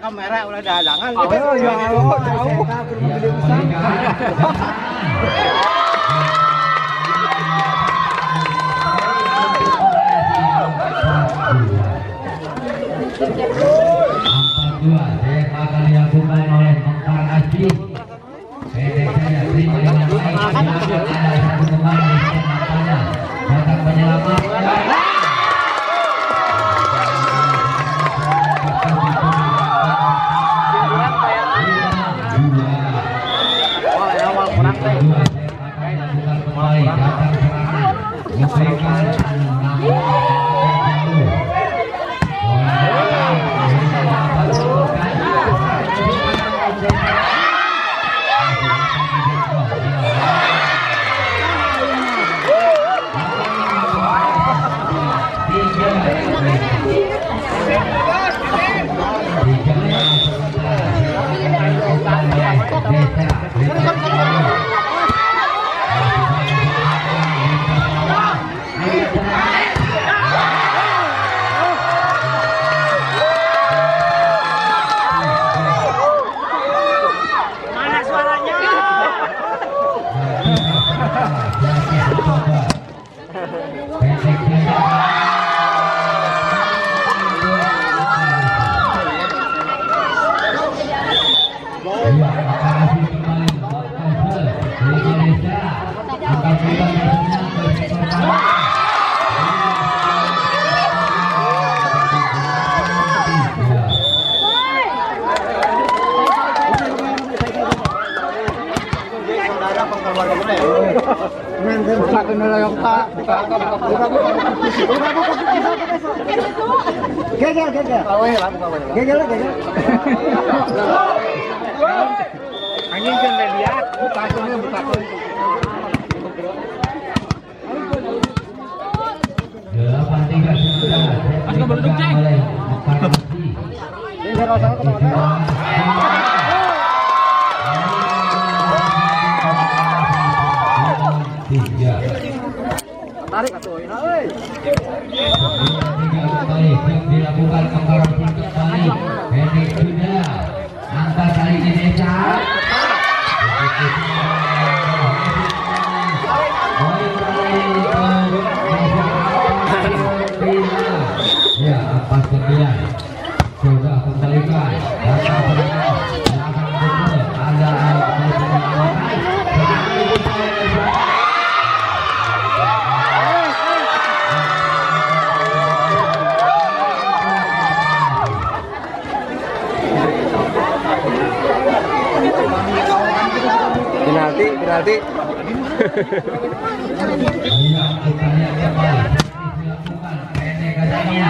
Kamera udah ada halangan. Oh, ya Allah, jauh. akan dilakukan oleh Mekar Asri. Pendek saja, terima yang baik. Ada satu pemain di matanya. Datang penyelamat. Angin kan lihat, buka tuh. Tarik atuh, dilakukan kembali pendek sudah angka kali Indonesia ya 49 coba kembalikan penalti. Iya, kita lihat kembali. Dilakukan pendek katanya.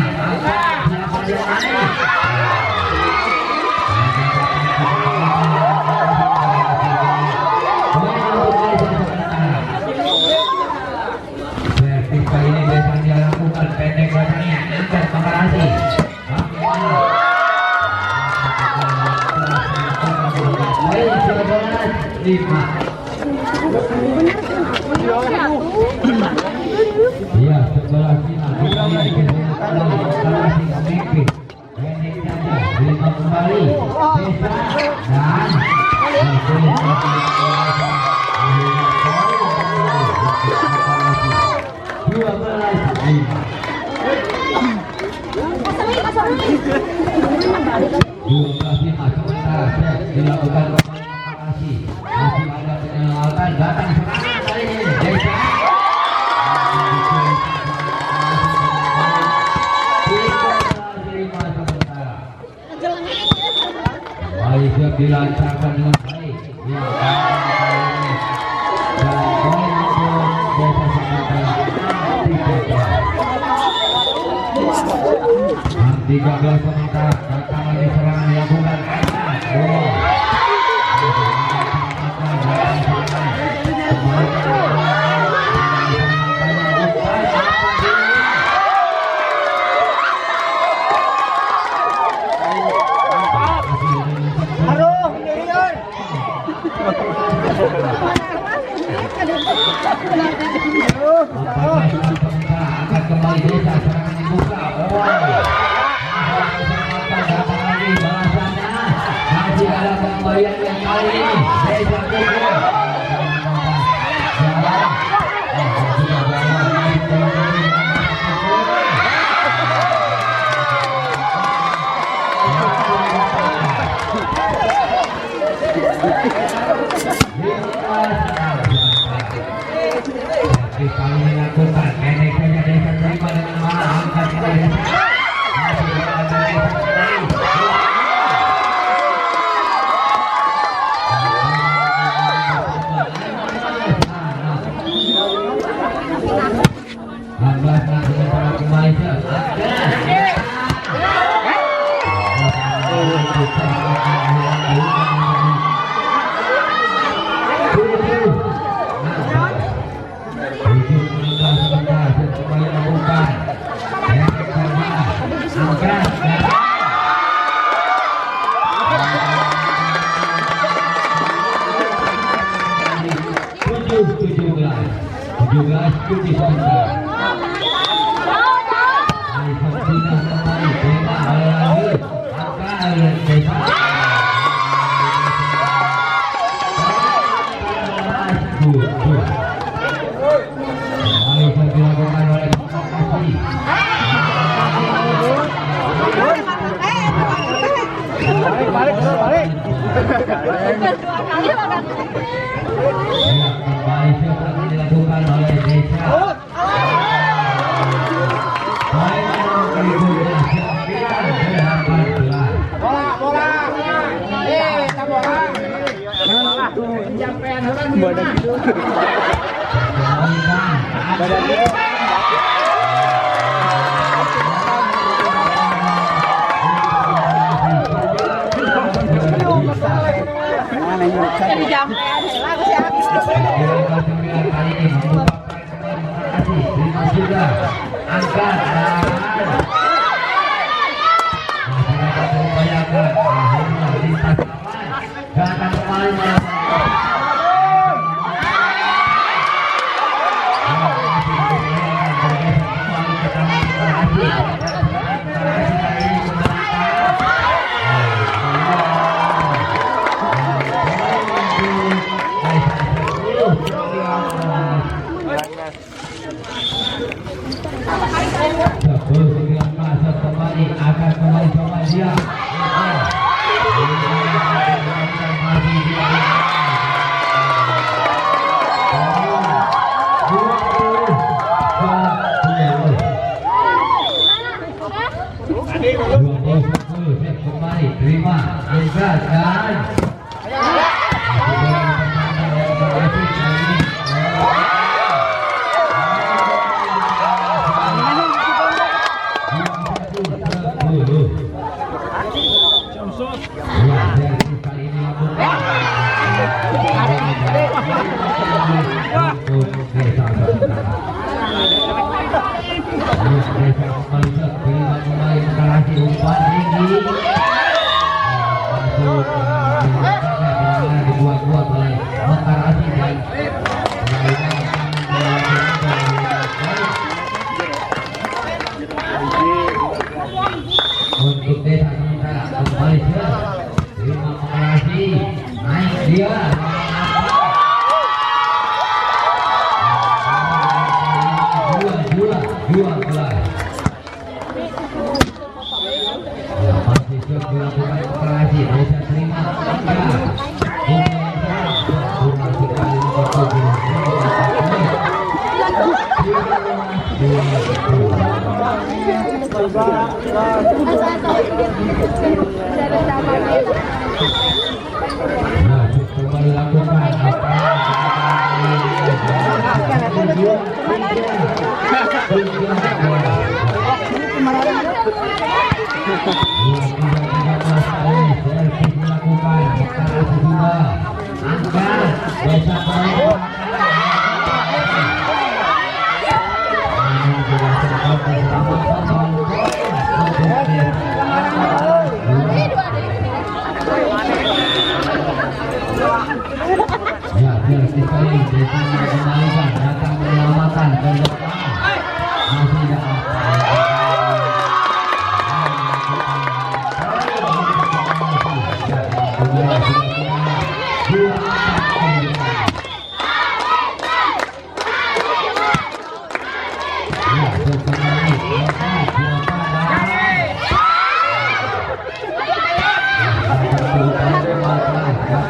Vertik kali ini biasa dilakukan pendek katanya. Angkat pengarasi. Lima. Iya, sebelah sini kembali dan dilakukan masih ada penyelamatan datang serangan kali ini Desa baik siap dilancarkan dengan baik dan poin untuk Desa Samantara 13 Samantara datang lagi serangan dilakukan Kali dilakukan manajernya Desa terima dengan mana angkat kembali masih berada di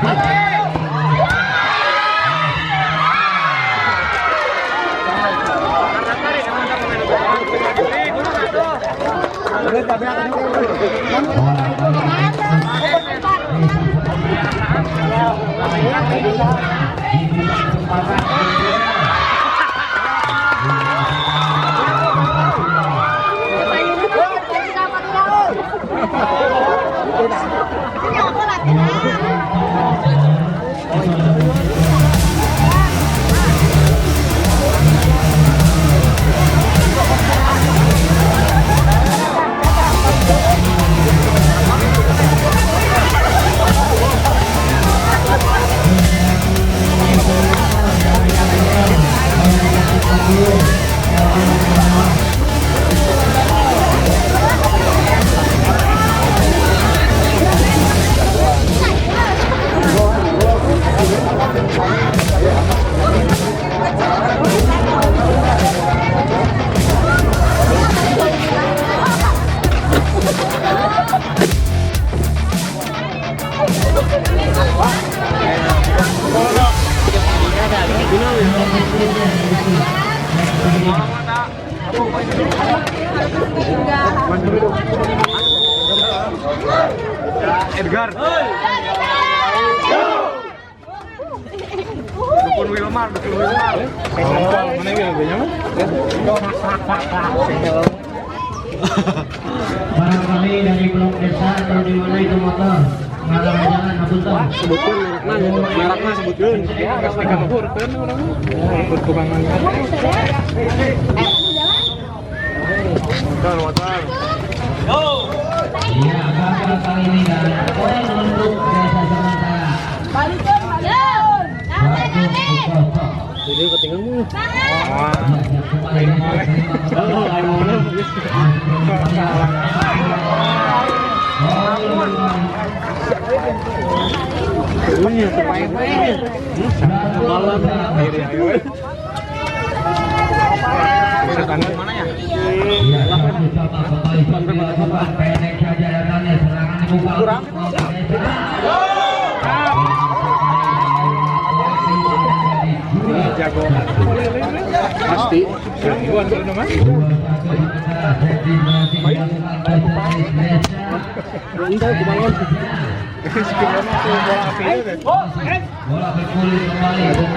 Oke. Edgar. Dukun Wilmar. Mana Wilmar? Barangkali dari blok desa atau di mana itu motor ngarang jalan apunten. Sebutkan mereknya sebutkan. Enggak pegang hurkeun urang. Ikut kubangan. Motor. Iya, gagal kali ini dan poin untuk desa sementara. Balikin. Jadi ketinggalan. Jago. Pasti. Jagoan dulu nama. Bola bergulir kembali untuk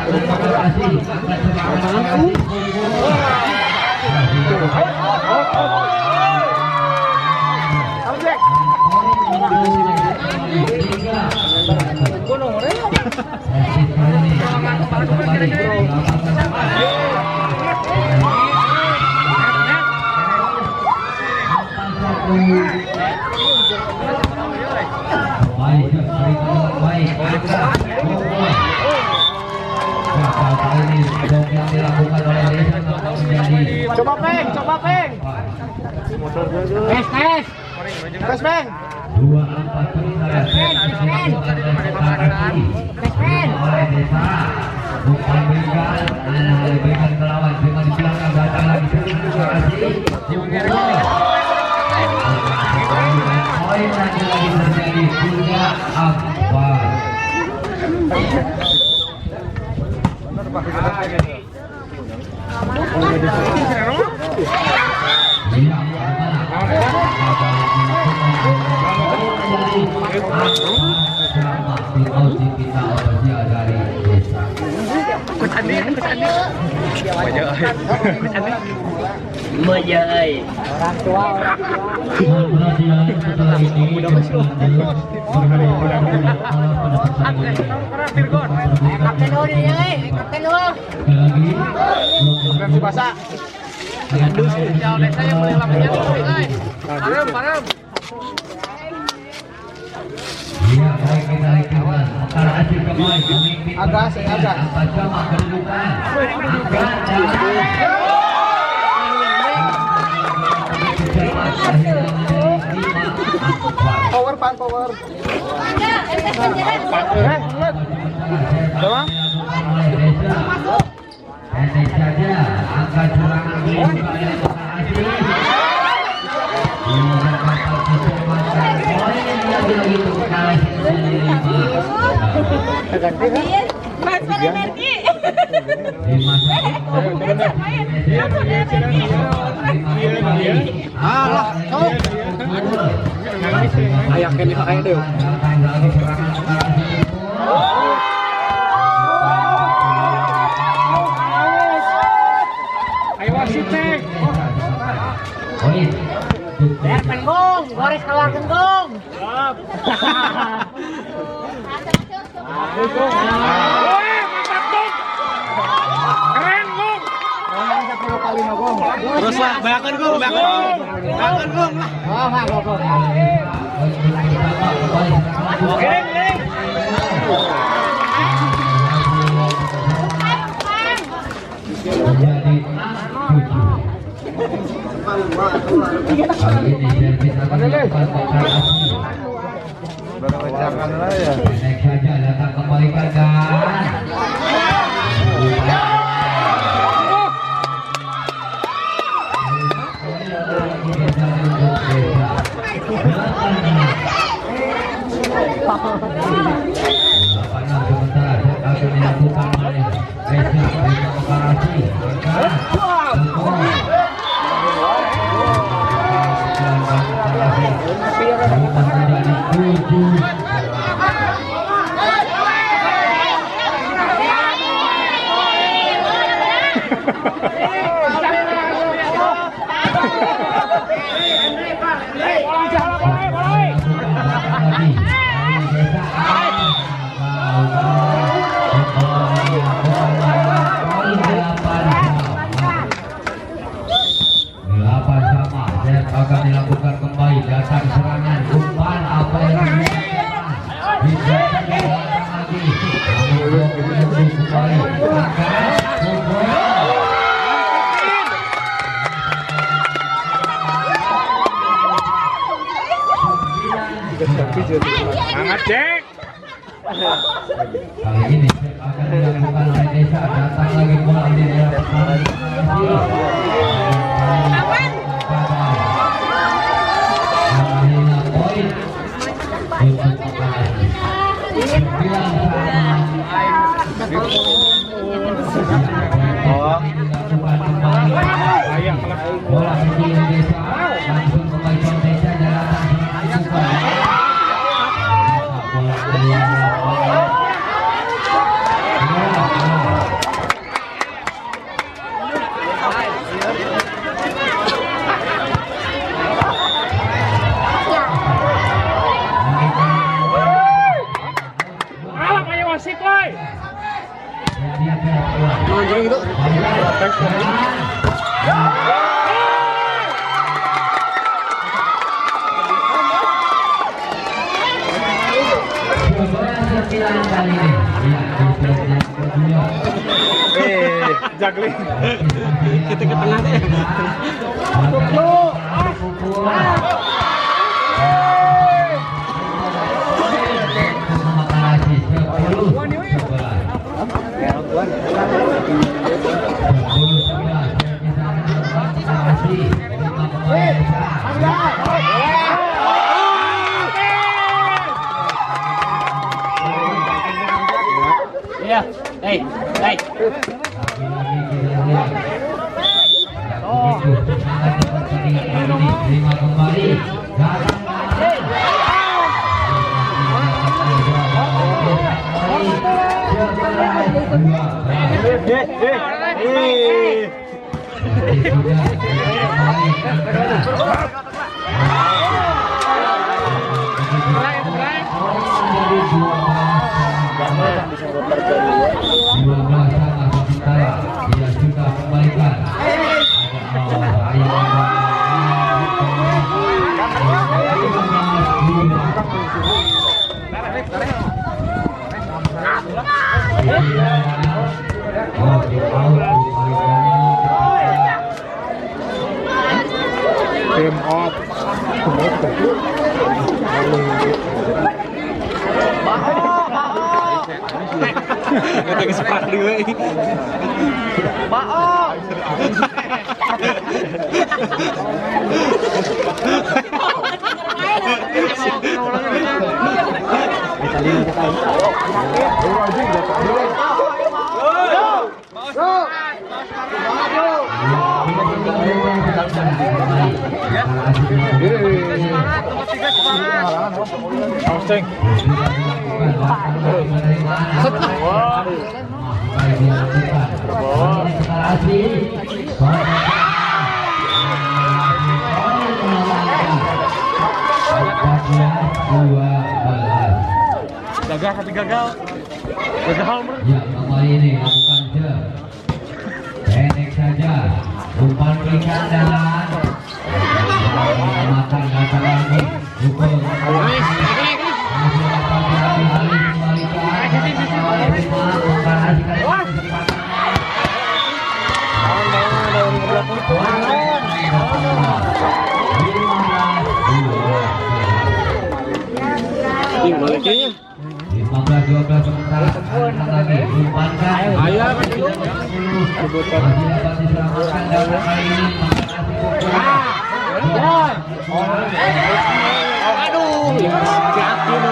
Bekasi. Coba peng. Tes peng. 24 oleh desa bukan berikan ke lawan cuma di belakang gagal lagi poin lagi terjadi punya Akbar. Mejai. Orang tua. Setelah ini Kapten lo dia, kapten lo. Ganti basah. Jauh dari saya boleh lamanya dulu, parem. Iya, baik kita lihat. Antara Aceh Kemai pemimpin Agak. empat jamaah kedudukan. Power. Coba. Pendek saja angka serangan dibuka oleh Ayakin dipakai deh. Ayo wasit cek. Poin. Penggong, Boris keluarkan gol. Gong. Terus lah, bayangkan Gong lah. Oh, nggak Gong. Kali ini servis akan dilakukan kontra asli. Naik saja datang kembalikan dan sementara akan dilakukan oleh Reza Reza Operasi. Akan dilakukan kembali datang serangan umpan apa yang bisa datang lagi kembali Semangat Jack. kali ini akan dilakukan oleh Desa datang lagi bola di daerah pertahanan poin untuk Operasi 9-1. Bola kecil Desa langsung kembali ke Desa jalan bola keluar. Wasit woi. Anjing itu. Kali ini Jagling. Kita ke tengah deh. Iya, hey. Terima kembali. Dia sudah kembalikan. Game off. Kita sepak dulu. Gagal tapi gagal. Gagal bro. Ya, kembali ini lakukan jam. Pendek saja. Umpan berikan dan makan datang lagi. Pukul. Baliknya 15-12 sementara lagi umpankan. Ayo. Masih dapat diselamatkan dalam kali ini. Aduh, yakin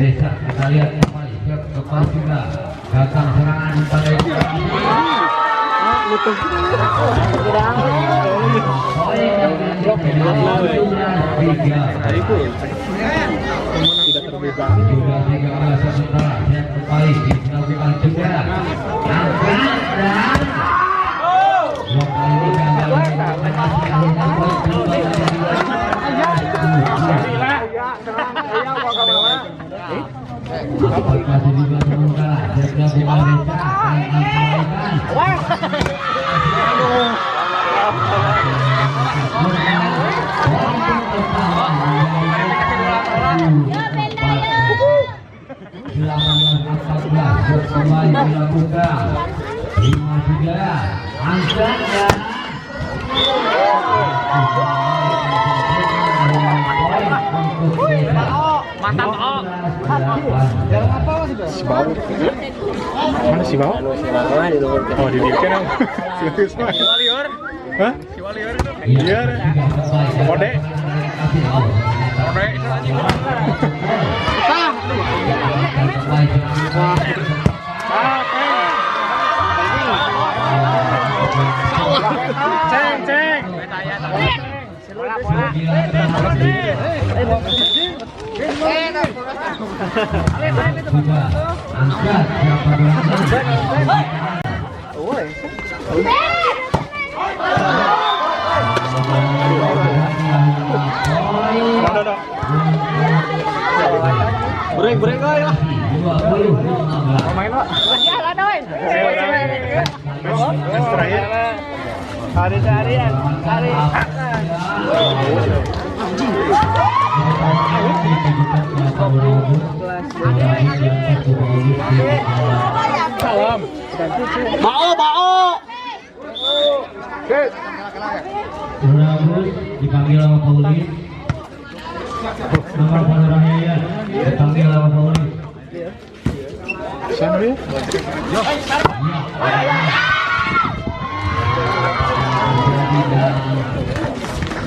Desa kita lihat kembali lepas juga datang serangan pada tidak terbuka. Sudah 13 sementara siap kembali dilakukan juga angkat dan lokal ini kasih juga sementara siap kembali kembali dilakukan 5-3 angkatnya Mantap, Oh. Mana si Bau? Oh, di Diken. Si Walior. Hah? Si Walior. Iya. Kode. Kode Ceng. sudah angkat Break ya. 20-15 Main, Pak. Terakhir. Hari-harian. Salam. Bao. Dipanggil sama Paulis. Nomor penerangnya dipanggil sama Paulis. Sana dia.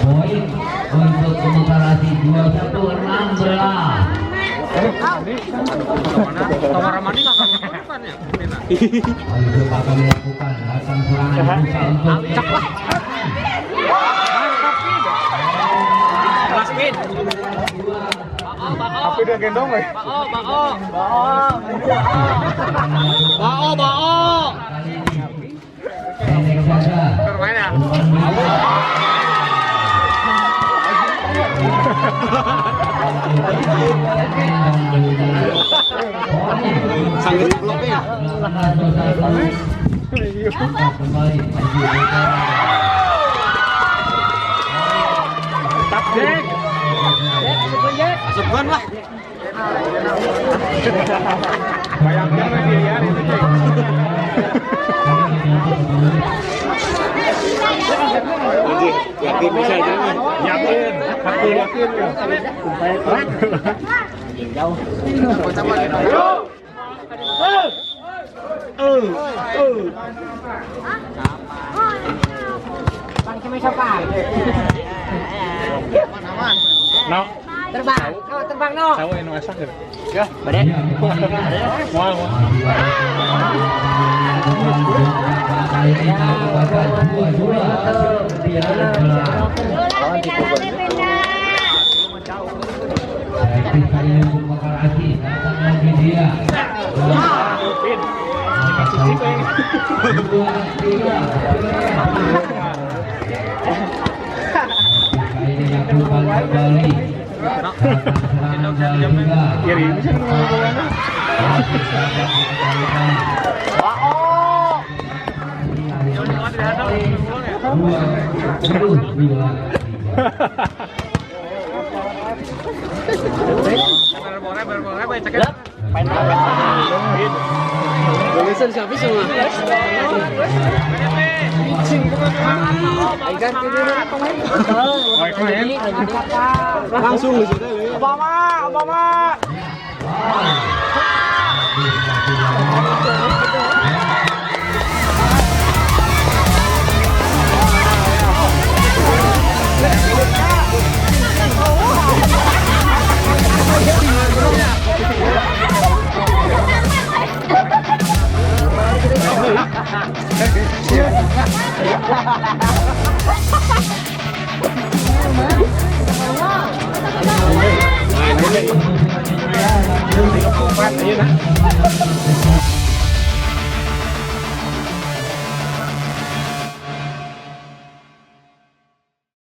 Poin untuk komparasi 21-16. Kamar mandi nggak akan depan ya? Ayo akan dilakukan datang serangan buka untuk Baskin. Apa dia gendong ya? Bao. pendek saja. Bermain ya? Sangat bloknya. Kembali Tap Jack. Masukkan lah. Bayangkan lagi ya itu Jack. Yakin bisa jangan. Yakin. Aku yakin ya. No. Terbang. No, terbang no. Tahu eno asak gitu. Ya, Badek. Mau. Kiri bisa ngomong-ngomong. Lulusan siapa semua? Ganti dulu pemain. Langsung di situ. Obama.